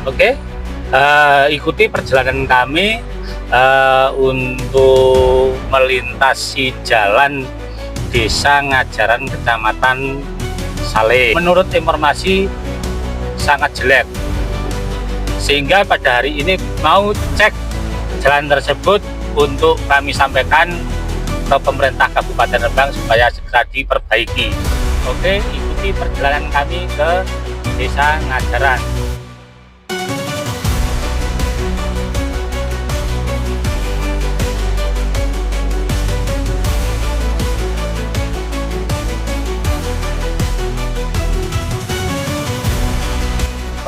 Oke, ikuti perjalanan kami untuk melintasi jalan Desa Ngajaran Kecamatan Saleh. Menurut informasi sangat jelek, sehingga pada hari ini mau cek jalan tersebut untuk kami sampaikan ke pemerintah Kabupaten Rembang supaya segera diperbaiki. Oke, ikuti perjalanan kami ke Desa Ngajaran.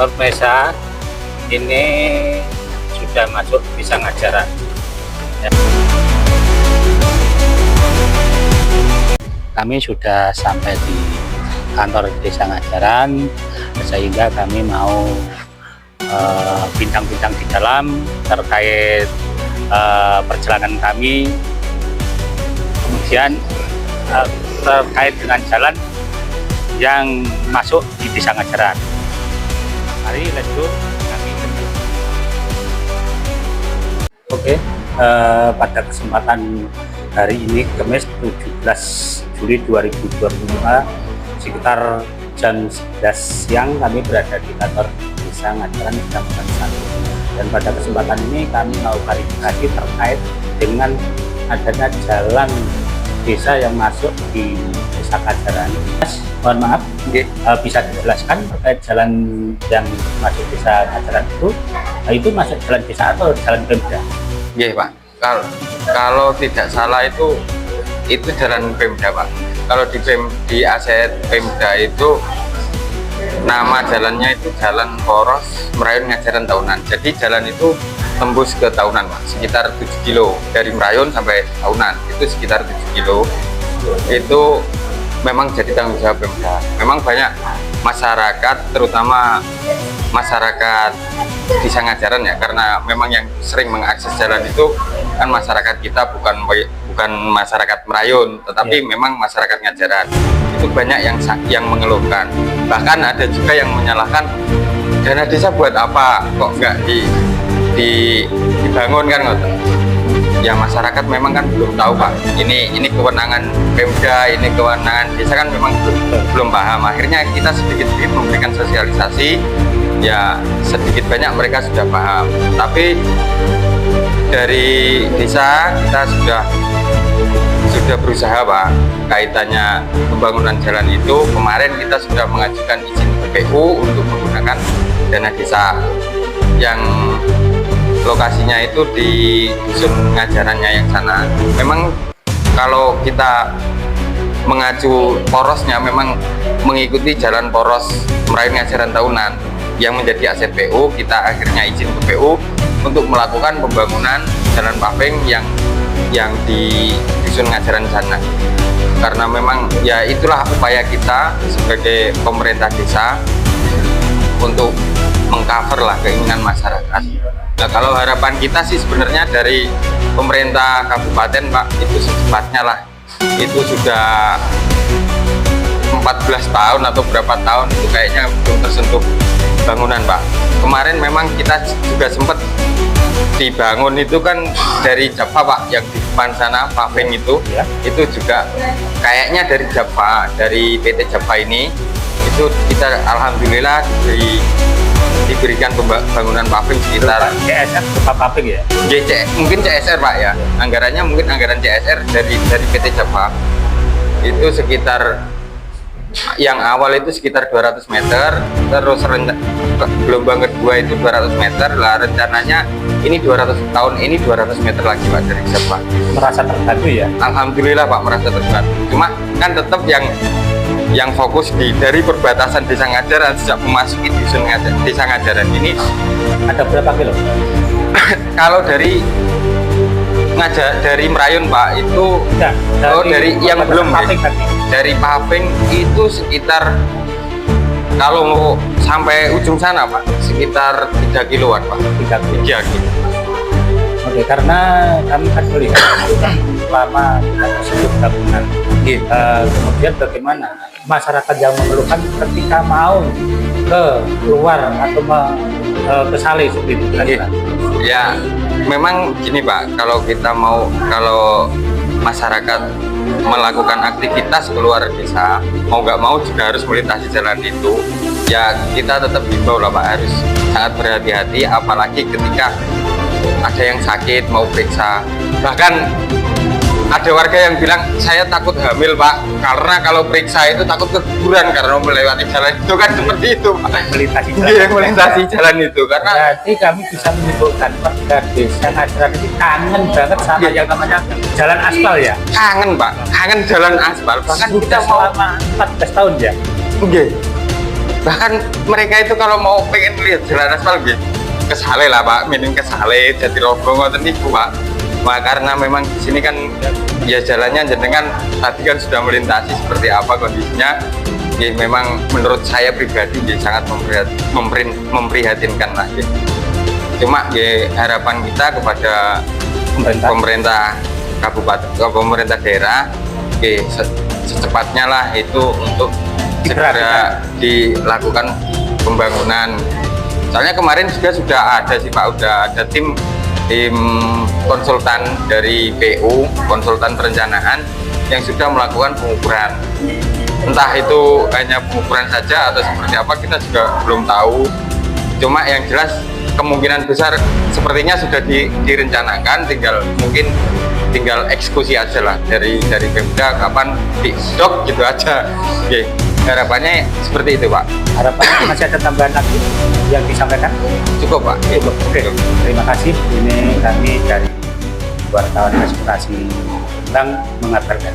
Pemirsa, ini sudah masuk Desa Ngajaran ya. Kami sudah sampai di kantor Desa Ngajaran, sehingga kami mau bincang-bincang di dalam terkait perjalanan kami, kemudian terkait dengan jalan yang masuk di Desa Ngajaran. Mari lanjut kami. Oke, pada kesempatan hari ini Kamis 17 Juli 2022 sekitar jam 11 siang kami berada di kantor Desa Ngajaran Kecamatan Saleh. Dan pada kesempatan ini kami mau klarifikasi terkait dengan adanya jalan desa yang masuk di Desa Ngajaran. Mas, mohon maaf, bisa dijelaskan terkait jalan yang masuk Desa Ngajaran itu masuk jalan desa atau jalan Pemda? Iya Pak, kalau tidak salah itu jalan Pemda Pak. Kalau di aset Pemda itu nama jalannya itu Jalan Poros Merayun Ngajaran Tahunan. Jadi jalan itu tembus ke Tahunan Pak, sekitar 7 kilo dari Merayun sampai Tahunan itu sekitar 7 kilo. Itu memang jadi tanggung jawab Pemda. Memang banyak masyarakat, terutama masyarakat Desa Ngajaran ya, karena memang yang sering mengakses jalan itu kan masyarakat kita, bukan masyarakat Merayun, tetapi memang masyarakat Ngajaran. Itu banyak yang mengeluhkan. Bahkan ada juga yang menyalahkan, dana desa buat apa kok nggak dibangun kan ngoten. Ya masyarakat memang kan belum tahu Pak, ini kewenangan Pemda, ini kewenangan desa kan memang belum paham. Akhirnya kita sedikit-sedikit memberikan sosialisasi, ya sedikit banyak mereka sudah paham. Tapi dari desa kita sudah berusaha Pak, kaitannya pembangunan jalan itu. Kemarin kita sudah mengajukan izin PPU untuk menggunakan dana desa yang lokasinya itu di dusun Ngajarannya yang sana. Memang kalau kita mengacu porosnya memang mengikuti jalan poros Merayun Ngajaran Tahunan yang menjadi aset PU. Kita akhirnya izin ke PU untuk melakukan pembangunan jalan paving yang di dusun Ngajaran sana. Karena memang ya itulah upaya kita sebagai pemerintah desa untuk mengcover lah keinginan masyarakat. Nah, kalau harapan kita sih sebenarnya dari pemerintah kabupaten Pak, itu secepatnya lah. Itu sudah 14 tahun atau berapa tahun itu kayaknya belum tersentuh bangunan Pak. Kemarin memang kita juga sempat dibangun itu kan dari Java Pak, yang di depan sana paving itu ya. Itu juga kayaknya dari Java, dari PT Java ini. Itu kita alhamdulillah diberikan pembangunan paving sekitar CSR berupa paving ya? Mungkin CSR Pak ya, anggarannya mungkin anggaran CSR dari PT Java. Itu sekitar yang awal itu sekitar 200 meter, terus gelombang kedua itu 200 meter lah, rencananya ini 200 tahun ini 200 meter lagi Pak dari Java. Merasa terbantu ya? Alhamdulillah Pak, merasa terbantu. Cuma kan tetap yang fokus dari perbatasan Desa Ngajaran sejak memasuki dusun Desa Ngajaran ini ada berapa kilo? Kalau dari Merayun Pak itu dari yang belum paving, dari paving itu sekitar, kalau mau sampai ujung sana Pak, sekitar 3 kiloan Pak. 3 kilo. Oke, karena kami kan melihat lama kita tersebut gabungan. Kemudian bagaimana masyarakat yang memerlukan ketika mau keluar atau ke Saleh seperti itu kira-kira? Ya, memang gini Pak, kalau masyarakat melakukan aktivitas keluar desa, mau nggak mau juga harus melintasi jalan itu. Ya kita tetap himbau lah Pak, harus sangat berhati-hati, apalagi ketika ada yang sakit mau periksa. Bahkan ada warga yang bilang, saya takut hamil Pak, karena kalau periksa itu takut keguguran karena melewati jalan itu, kan seperti itu Pak. Melintasi jalan. Iya, melintasi jalan itu, karena Berarti kami bisa menyebutkan warga desa Ngadiran ini kangen banget sama yang namanya jalan aspal ya? kangen Pak, kangen jalan aspal. Bahkan kita Sudah mau selama 14 tahun ya? Oke. Bahkan mereka itu kalau mau pengen lihat jalan aspal gitu, ke Saleh lah Pak, mending ke Saleh, Jatirogo ngoten niku Pak. Nah, karena memang di sini kan ya jalannya jenengan tadi kan sudah melintasi seperti apa kondisinya. Ya memang menurut saya pribadi ya sangat memprihatinkan lah ya. Cuma ya harapan kita kepada pemerintah kabupaten, pemerintah daerah, ya secepatnya lah itu untuk segera dilakukan pembangunan. Soalnya kemarin juga sudah ada sih Pak, udah ada tim konsultan dari PU, konsultan perencanaan yang sudah melakukan pengukuran. Entah itu hanya pengukuran saja atau seperti apa kita juga belum tahu. Cuma yang jelas kemungkinan besar sepertinya sudah direncanakan, tinggal eksekusi aja lah dari Pemda kapan di stok gitu aja. Oke. Harapannya seperti itu Pak. Harapannya masih ada tambahan lagi yang disampaikan? Cukup Pak. Oke. Terima kasih. Ini kami dari wartawan Aspirasi Bang mengabarkan.